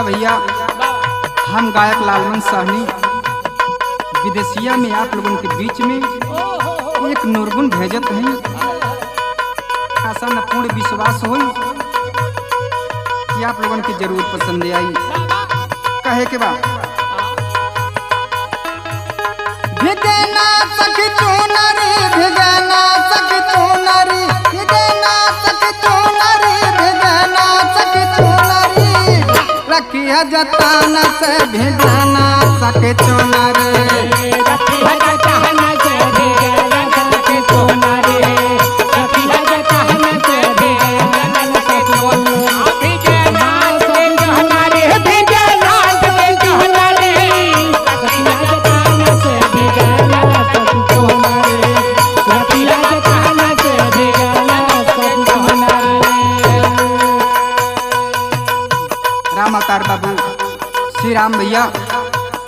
भैया हम गायक लालमन साहनी विदेशिया में आप लोगों के बीच में एक नूरगुन भेजत हैं। आशा न पूर्ण विश्वास हो कि आप लोगों की जरूर पसंद आई। कहे के बाद भिगना सखी चुनरी भिगना सखी चुनरी भिगना सखी चुनरी भिगना सखी चुनरी रखिया जताना से भिगना सखी चुनरी रखिया जताना से भिगना सखी चुनरी रखिया जताना से भिगना सखी चुनरी भिगना सखी चुनरी भिगना सखी चुनरी रखिया जताना से भिगना सखी चुनरी रखिया जताना से भिगना सखी चुनरी। राम अवतार बाबू श्री राम भैया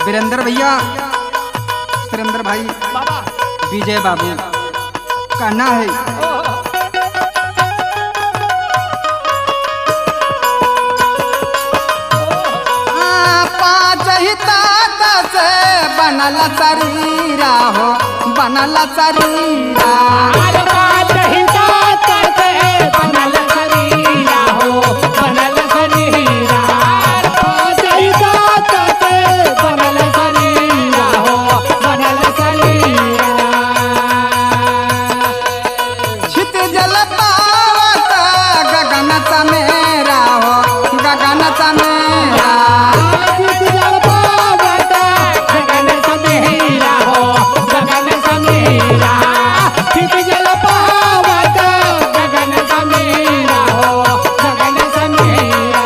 वीरेंद्र भैया सुरेंद्र भाई विजय बाबू कहना है पाँच ही तात से बनल शरीरा हो बनल शरीरा पाँच ही तात से बनल शरीरा हो बनल शरीरा पाँच ही तात से बनल शरीरा हो बनल शरीरा। छित जल पावत गगन समेरा हो गगन समेरा छित जल पावत गगन समेरा हो गगन समेरा छित जल पावत गगन समेरा हो गगन समेरा।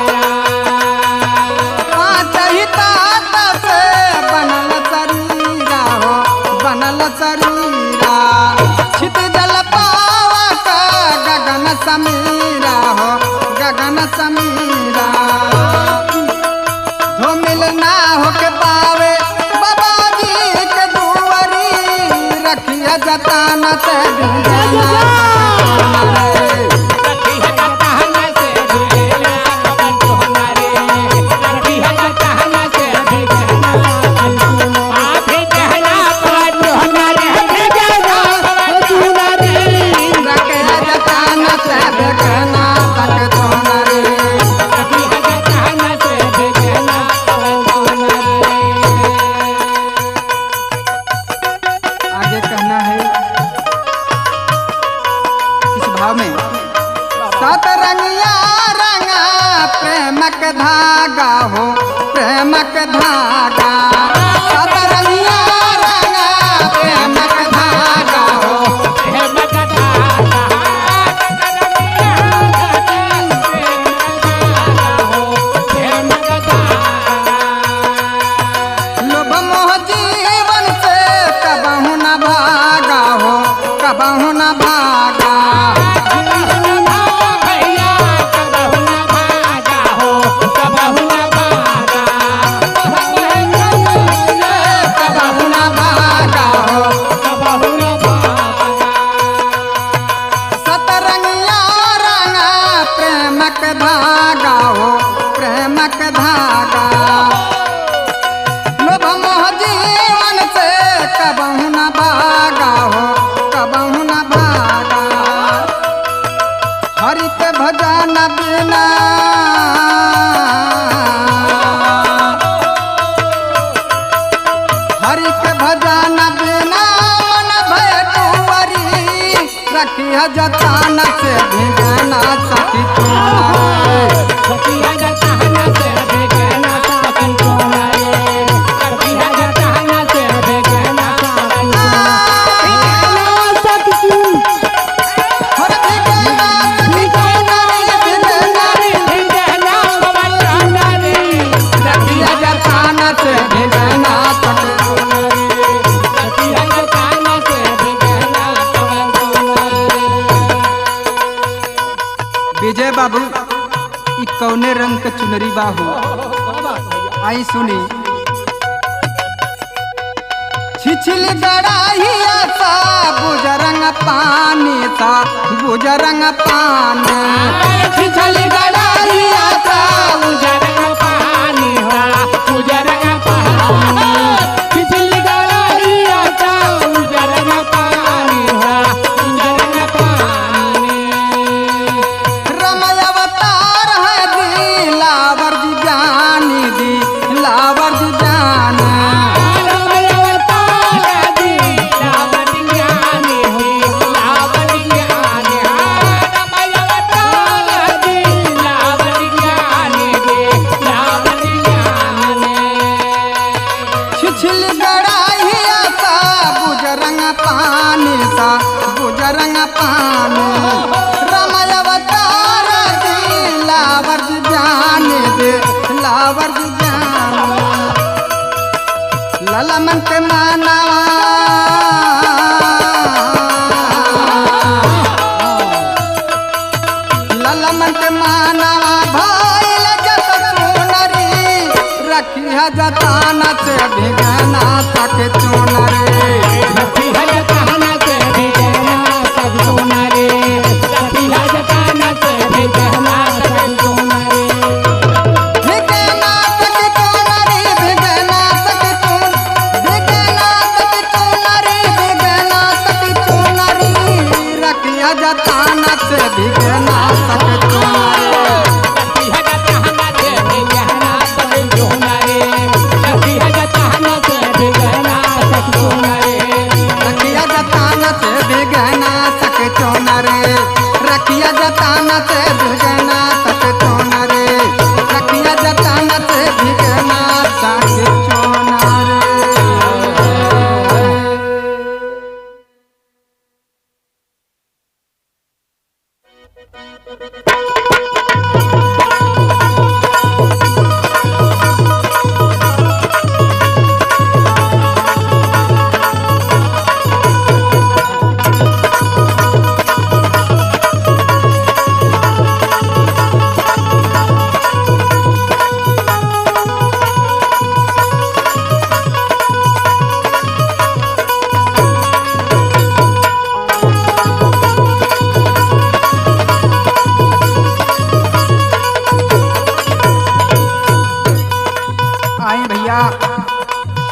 पाँच ही तात से बनल शरीरा हो बनल शरीरा छित जल पावत गगन समीरा हो गगन समीरा धूमिल ना हो के पावे बाबा जी के दुआरी रखिया जताना से भिगना रखिया जताना से भिगना सखी चुनरी रखिया जताना से भिगना सखी चुनरी भिगना चुनरी भिगना चुनरी रखिया जताना से भिगना सखी चुनरी रखिया जताना से भिगना सखी चुनरी। आगे कहना है इस भाव में सतरंगिया रंगा प्रेमक धागा हो प्रेमक धागा सतरंगिया रंगा प्रेमक धागा हो प्रेमक धागा प्रेमक धागा लोभ मोह जीवन से कबहु न भागा हो कबहु न भागा भैया कबहु न भागा हो कबहु न भागा कबहु न भागा हो कबहु न भागा। सतरंगिया रंगा प्रेमक धागा हो प्रेमक धागा लोभ मोह जीवन से कबहु न भागा हो कबहु न भागा हरि के भजन बिना हरि के भजन बिना मन भय टुवरी रखिया जताना से भिगना सखी चुनरी रखिया जताना से भिगना सखी चुनरी रखिया जताना से भिगना सखी चुनरी। हर भिगना सखी चुनरी भिगना भिगना कौने रंग के चुनरी बाहू। आई सुनी छिछिल गड़ाहिया सा बुजरंग पानी सा बुजरंग पानी छिछल गड़ाहिया सा बुजरंग पानी हो बुजरंग पानी छिछल गड़ाहिया सा बुजरंग पानी हो बुजरंग पानी रमय अवतार है दी लावर जी ज्ञानी दी लावर जी ज्ञान छिछिल गड़ाहिया सा बुजरंग पानी सा बुजरंग पानी रमय अवतार दी लावर जी ज्ञान दे लावर जी ज्ञान लला मन के मानवा लला मन के मानवा भाईल जत चुनरी रखिया जताना से भिगना तक चुनरी जताना से भिगना तक रखिया जताना से भिगना तक चोनरे रखिया जताना से भिगना तक चोनरे रखिया जताना से भिगना तक चोनरे।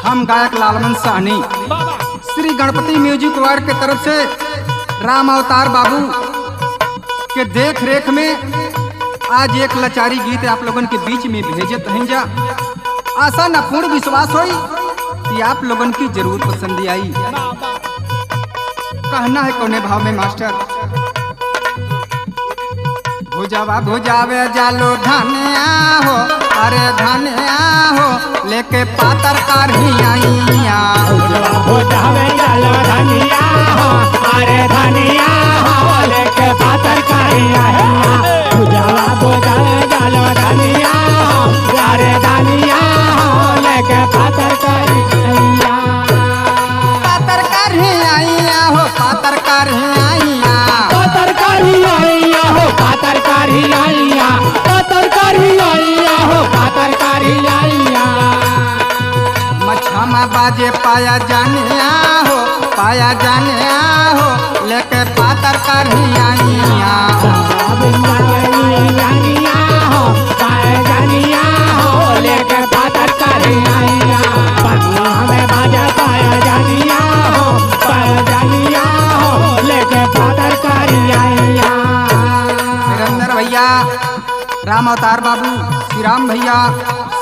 हम गायक लालमन साहनी श्री गणपति म्यूजिक वर्ल्ड के तरफ से राम अवतार बाबू के देख रेख में आज एक लाचारी गीत आप लोगन के बीच में भेजत हैं जा। आशा न पूर्ण विश्वास होई कि आप लोगन की जरूर पसंद आई। कहना है कोने भाव में मास्टर भुजावे जालो धनिया हो अरे धनिया हो लेके पातर करहिया भुजावे जालो धनिया हो अरे धनिया हो लेके पातर करहिया भुजावे जालो धनिया हो अरे धनिया हो लेके पातर करहिया पातर करहिया हो पातर करहिया पातर करहिया हो पातर करहिया पातर करहिया हो पातर करहिया मछमा बाजे पाया जानिया हो लेके पातर करहिया हो लेके पातर करहिया हमें बाजा पाया जानिया हो लेके पातर करहिया। सुरेंद्र भैया राम अवतार बाबू श्री राम भैया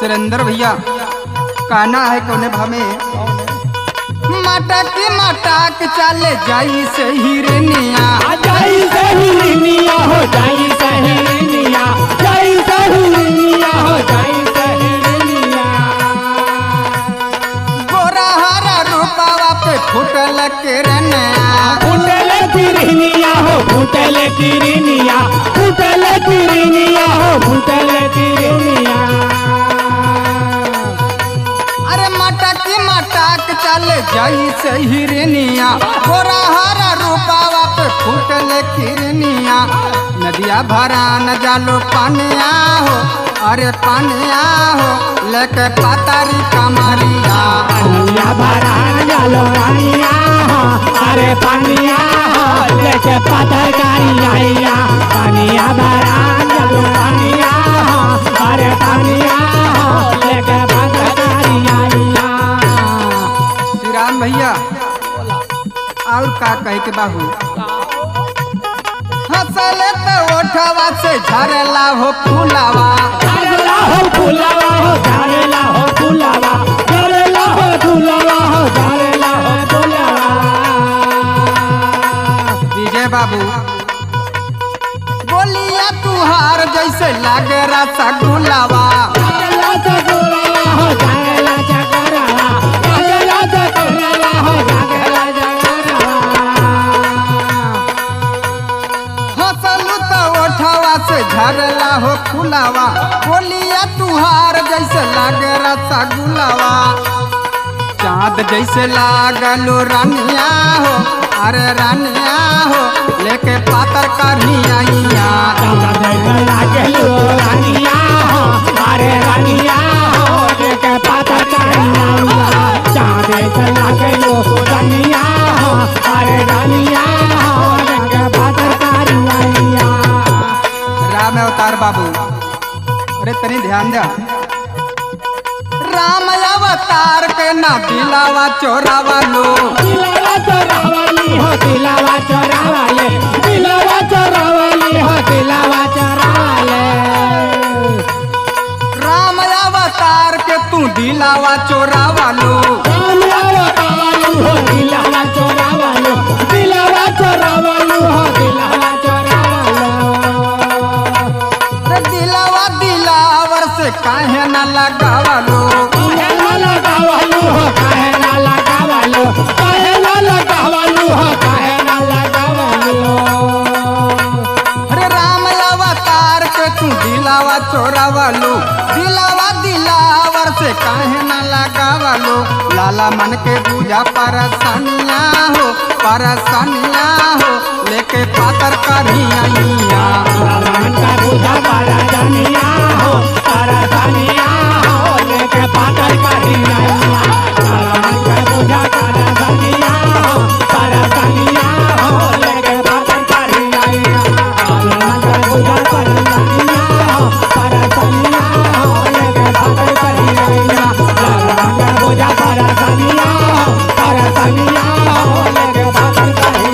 सुरेंद्र भैया कहना है कोने भामे मटक मटक चले जाई से हिरनिया जाई से हिरनिया हो जाई से हिरनिया जाई से हिरनिया हो जाई से हिरनिया गोरा हरा रूपावा पे फुटल किरनिया फुटल किरनिया हो फुटल किरनिया फुटल किरनिया हो फुटल किरनिया अरे मटक मटक चले जाई से हिरनिया गोरा हरा रूपावा पे फूटले किरनिया नदिया भरा न जालो पानिया हो अरे पानिया हो लेके पातारी कमरिया पानिया भरा जालो रानिया अरे पानिया लेके पातर कारिया पानिया भरा जालो रानिया अरे पानिया लेके पातर कारिया। श्री राम भैया और का कहे के बाबू हंसले तो ओठवा से झरला हो फूलावा झरला हो फूलावा हो झरला हो फूलावा झरला हो फूलावा हो झरला हो फूलावा। विजय बाबू बोलिया तुहार जैसे लागे रसगुल्लावा झरला झगुलावा हो झरला झगरावा झरला झगरावा हो झरला झगरावा। हंसलू तो ओठवा से झरला हो फूलावा बोलिया तुहार जैसे लागे रसगुल्लावा चाँद जैसे लागलो रानिया हो अरे रानिया हो लेके पातर करिया लागलो रानिया हो अरे रानिया हो लेके पातर कारिया चाँदे से लागलो रानिया हो अरे रानिया हो लेके पातर कारिया। राम अवतार बाबू अरे तनी ध्यान दे राम अवतार के ना दिलावा चोरावा लो दिलावा चोरावाली हो दिलावा चोरावाले दिलावा चोरावाली हो दिलावा चोरावाले। राम अवतार के तू दिलावा चोरावा लो दिलावा चोरावालू हो दिलावा चोरावालू दिलावा चोरावालू हो दिलावा चोरावालू। रे दिलावा दिलावर से काहे न लगावा लो काहे ना लगावालू हो काहे ना लगावालू काहे ना लगावालू हो काहे ना लगावालू। अरे राम अवतार के तू दिलावा चोरावा लो दिलावा दिलावर से काहे न लगावा लो लाला मन के पूजा परसनिया हो लेके पातर करिया मन का पूजा पारा जानिया हो पारा जानिया हो लेके पातर कारिया मन का पूजा पारा जानिया हो पारा जानिया हो लेके पातर कारिया मन का पूजा पारा जानिया हो पारा जानिया हो लेके पातर कारिया मन का पूजा पारा जानिया हो पारा जानिया हो लेके पातर कारिया।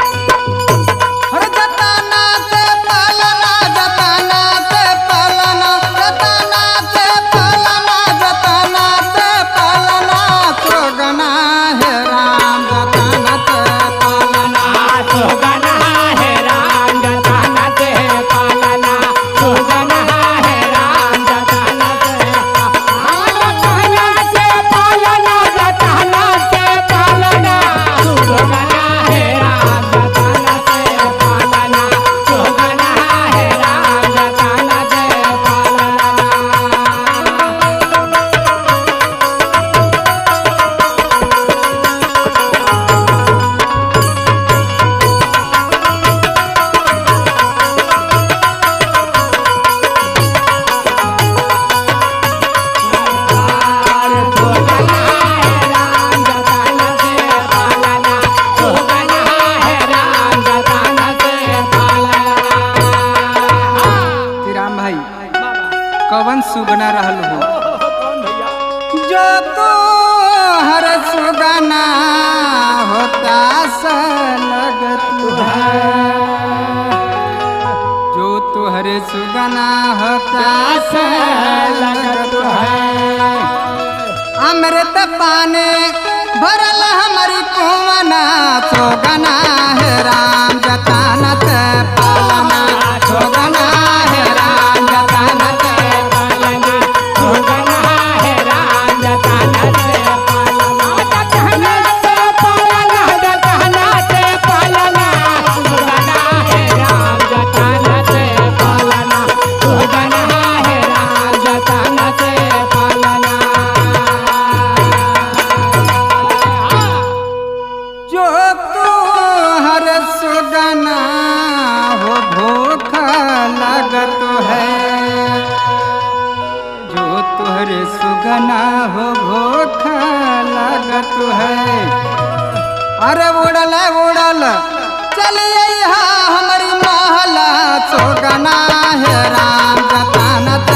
हर जताना से पालना जताना से पालना जताना से पालना जताना से पालना सोगना है राम जताना से पालना सुगना है राम जताना से पालना सुगना है राम जताना से पालना जताना से पालना सुगना है राम जताना से पालना सुगना है राम जताना से पालना। श्री राम भाई कवन सुगना रहल हो जो तो हर सुगना होता लगत है जो तुहरे सुगना होता लगत है अमृत पाने भरल हमारी कुवना सोगना है राम जताना ते पालना सोगना है राम जताना ते सुगना है राम जताना से पालना सुगना हो भूख लगत है। अरे उड़ल उड़ल चलिए हमारी महला सुगना है राम जतानत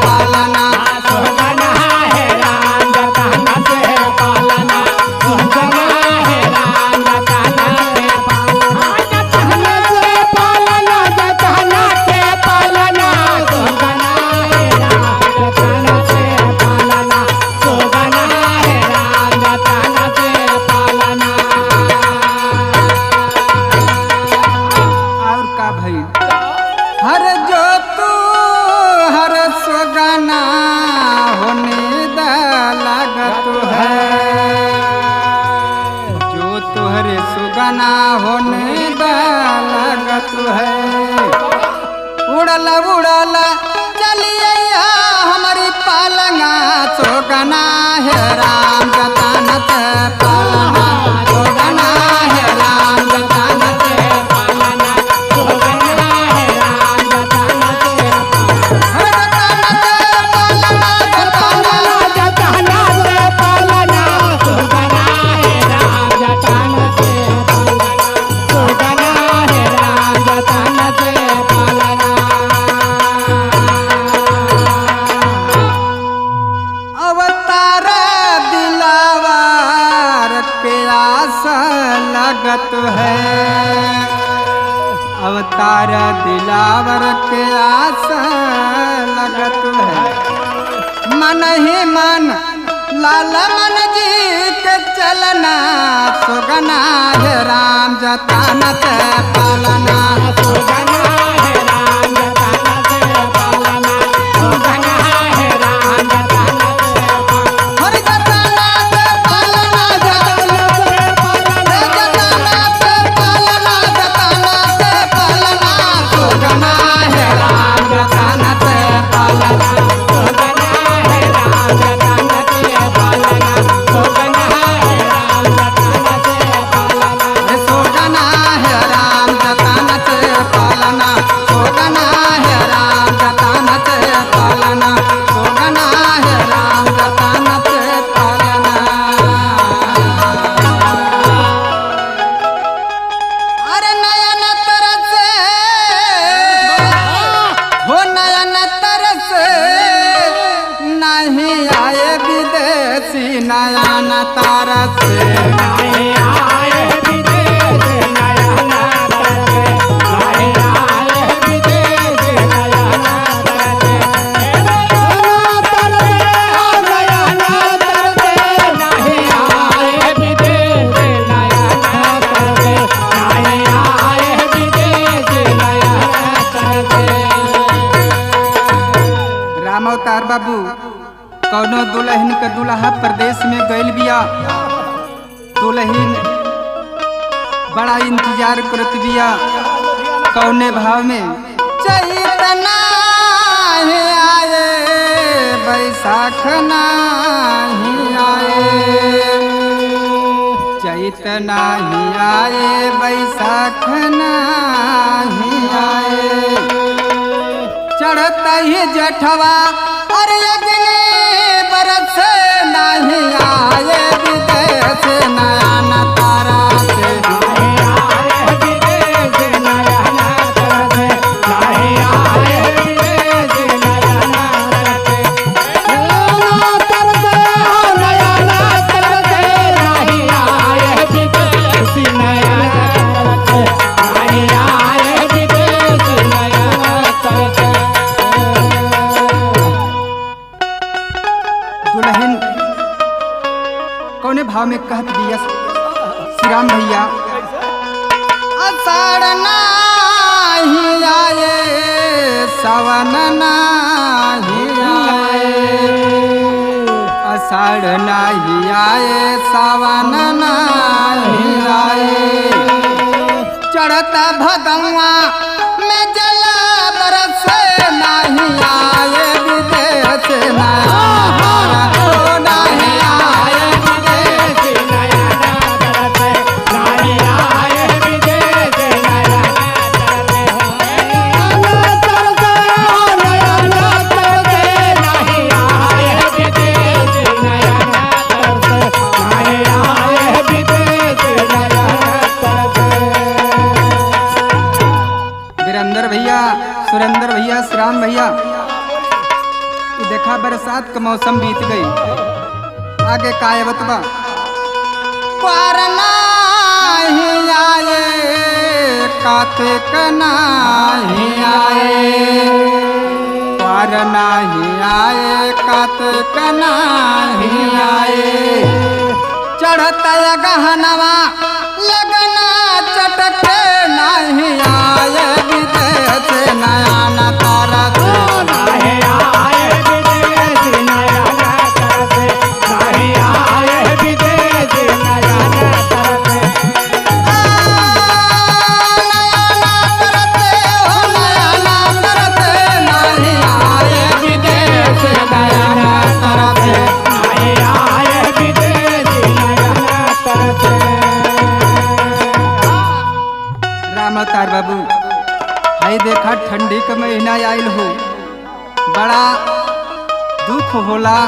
पालना। सुगना है राम जतानत पालना, सुगना है राम जतानत पालना, जतानत पालना, सुगना है राम जतानत पालना, सुगना है राम जतानत पालना। और का भई हर जो तू हर सुगना होने दा लागत है। जो तुहरे सुगना होने दा लागत है। उड़ल उड़ल चलिए हमारी पालना सुगना है राम जतानत पालना, सुगना है राम जतानत पालना, सुगना है राम जतानत पालना, जतानत पालना, सुगना है राम जतानत पालना, सुगना है राम जतानत पालना। अवतार दिलावर के आस लगत है। अवतार दिलावर के आस लगत है। मन ही मन लाल मन जी के चलना सुगना है राम जतानत पालना। सुगना है राम जतानत पालना, सुगना है राम जतानत पालना, हरि जतानत पालना, जतानत पालना, जतानत पालना, जतानत पालना, सुगना है राम जतानत पालना। सुगना है राम जतानत पालना, सुगना है राम जतानत पालना। सुगना है राम जतानत पालना, सुगना है राम जतानत पालना, सुगना है राम जतानत पालना। अरे नयन तरस हो नयन तरस नहीं आए विदेशी नयन तरस। नाहे आए विदेश नयना तरसे, नाहे आए विदेश नयना तरसे, नयना तरसे, नाहे आए विदेश नयना तरसे, नाहे आए विदेश नयना तरसे। राम अवतार बाबू कौनो दुल्हन के दुल्हा प्रदेश में गइल बिया। दुल्हन बड़ा इंतजार करत बिया। कौने भाव में चैतना ही आए बैसाख नाही आए। चैतना ही आए बैसाख नाही आए। चढ़ता ही जठवा और अग्नि बरस नहीं आए विदेश नयन तारा से। नाहे आए विदेश नयना तरसे, नाहे आए विदेश नयना तरसे, नयना तरसे, नयना तरसे, नाहे आए विदेश नयना तरसे, नाहे आए विदेश नयना तरसे। दुल्हन कौने भाव में कहत बिया श्री राम भैया। अषाढ़ नाही आए सावन नाही आए। अषाढ़ नाही आए सावन नाही आए। चढ़ता भगवा में जल बरस नहीं आए विदेश नहीं आए विदेश। नयना तरसे, नाहे आए विदेश नयना तरसे, नयना तरसे, नयना तरसे, नाहे आए विदेश भैया, सुरेंद्र भैया, श्याम भैया। ये देखा बरसात का मौसम बीत गई, आगे काय बतबा पारना ही आए कार्तिक नाही आए, पारना ही आए कार्तिक नाही आए। चढ़ता गहनवा लगना चटके नहीं आए, विदेश नया न तरस नहीं आए विदेश नया न तरस, नहीं आए विदेश नया न तरस। नया न तरस नहीं आए विदेश नया न तरस, नहीं आए विदेश नया न तरस। राम अवतार बाबू, हाई देखा ठंडी का महीना आयल हो, बड़ा दुख होला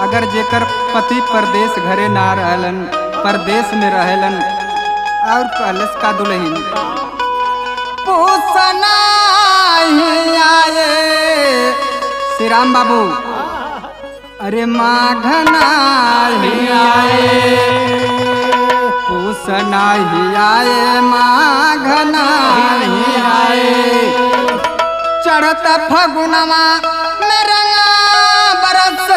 अगर जेकर पति परदेश घरे ना रहलन, परदेश में रहलन और कलश का दुल्हन पूछना ही आए। श्री राम बाबू, अरे माघना ही आए, पूछना ही आए, माघना ही आए। चढ़ता फगुनवा में रंगा बरस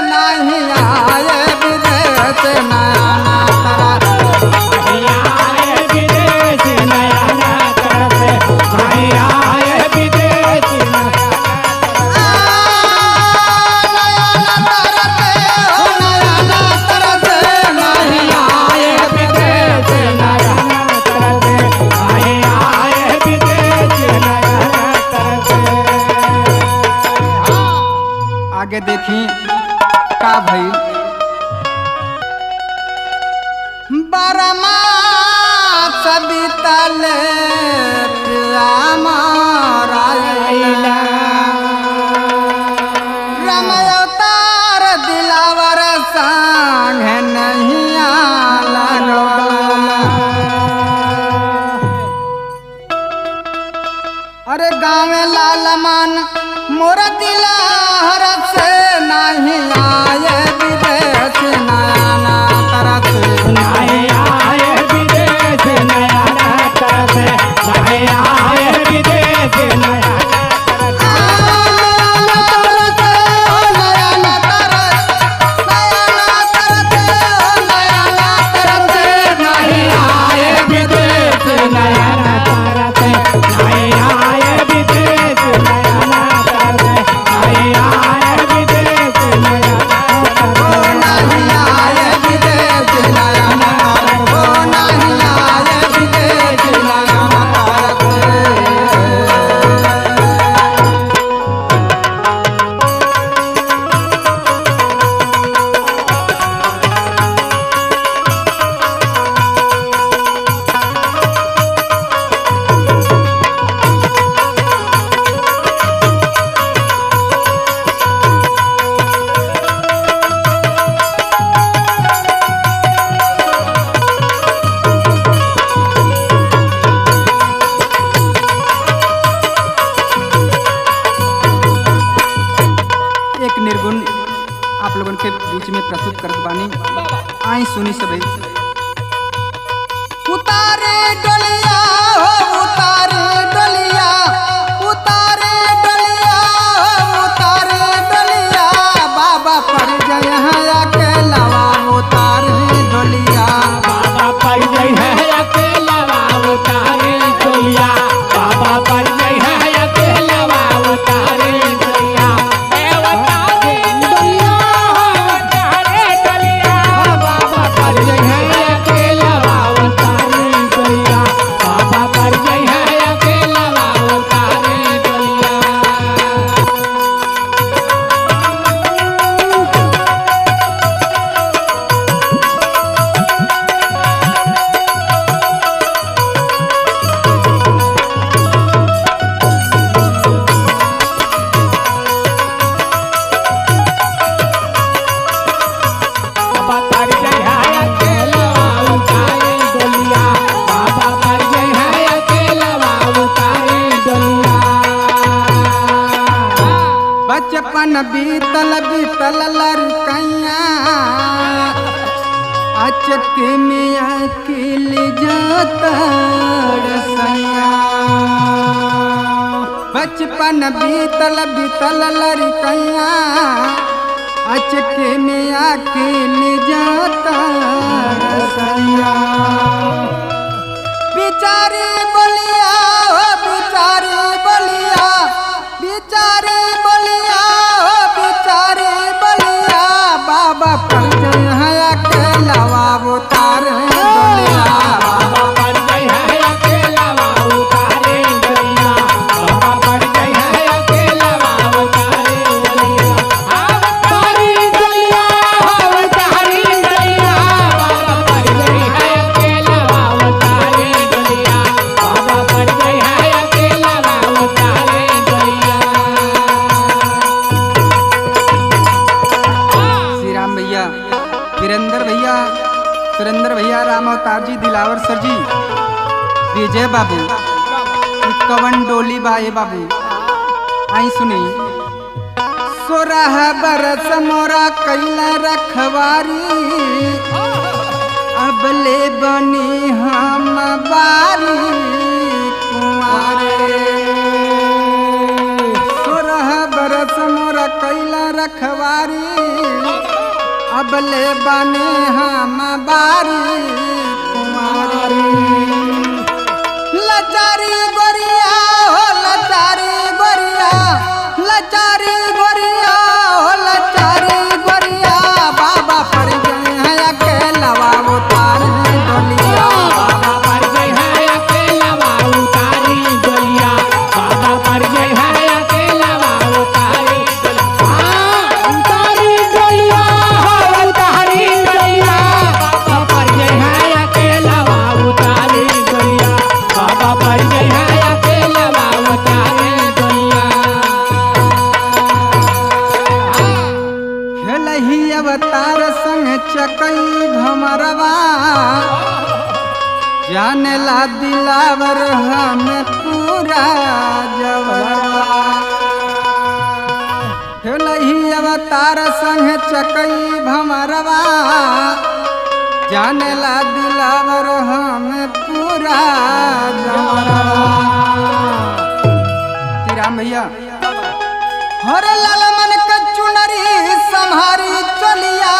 नहीं आए, विदेश नया न तरस। नहीं आए विदेश नया न तरस, नहीं आए विदेश नया नया न तरस, नया न तरस नहीं आए विदेश नया न तरस, नहीं आए विदेश नया न तरस। आगे देखी का भई बरमा सबितल प्रिया माराइला, राम अवतार दिलावर संग नहीं लगवाला। अरे गाँव लाल मन मोर दिला हर से नहीं आए, विदेश नया न तरस। नहीं आए विदेश नया न तरस, नहीं आए विदेश नया न तरस। नया न तरस, नया न तरस, नया न तरस नहीं आए विदेश नया न तरस, नहीं आए विदेश नया न तरस, नहीं आए विदेश नया न तरस। नहीं आए विदेश नया न तरस, नहीं आए विदेश नया न तरस। एक निर्गुण आप लोगन के बीच में प्रस्तुत करत बानी, आई सुनी सबे। उतारे डलिया हो, उतारे डलिया, उतारे डलिया हो, उतारे डलिया, बाबा पर जय अकेलावा उतारे डलिया। बाबा पर जय है अकेलावा उतारे डोलिया, बाबा पर जय है अकेलावा उतारे डोलिया। उतारे डोलिया, उतारे डोलिया, बाबा पर जय है अकेलावा उतारे डोलिया, बचपन बीतल बीतल लड़कैया अचके में अकेल जाता रसैया। बचपन बीतल बीतल लड़कैया अचके में अकेल जाता रसैया। बिचारी बलिया हो बिचारी बलिया, बिचारी बलिया हो बिचारी बलिया, बाबा पर जय है अकेलावा उतार बलिया। बाबा पर जय है अकेलावा उतारे गलिया, बाबा पर जय है अकेलावा उतारे गलिया। तारी गलिया हो तारी गलिया, बाबा पर जय है अकेलावा उतारे गलिया, बाबा पर जय है अकेलावा उतारे गलिया। श्री राम भैया, वीरेंद्र भैया, सुरेंद्र भैया, राम अवतार जी, दिलावर सर जी, विजय बाबू, कवन डोली बाए बाबू, आई सुनी। 16 बरस मोरा कैला रखवारी, अब ले बनी हम बारी कुंवारे। 16 बरस मोरा कैला रखवारी, अब ले बने हम बारी कुंवारी। लचारी गोरिया हो लचारी गोरिया, लचारी गोरिया हो लचारी गोरिया, बाबा पर जय है अकेलावा उतार डोलिया। बाबा पर जय है अकेलावा उतारी गलिया, बाबा पर जय है अकेलावा उतारी गलिया। उतारी गलिया हो उतारी गलिया, बाबा पर जय है अकेलावा उतारी गलिया, बाबा पर जय है अकेलावा उतारी गलिया। खेलही अवतार संग चकई भमरवा, जाने ला दिलावर हम पूरा जवरवा। खेलही अवतार संग चकई भमरवा, जाने ला दिलावर हम पूरा जवरवा। श्री राम भैया, हर लाल मन का चुनरी संहारी चलिया,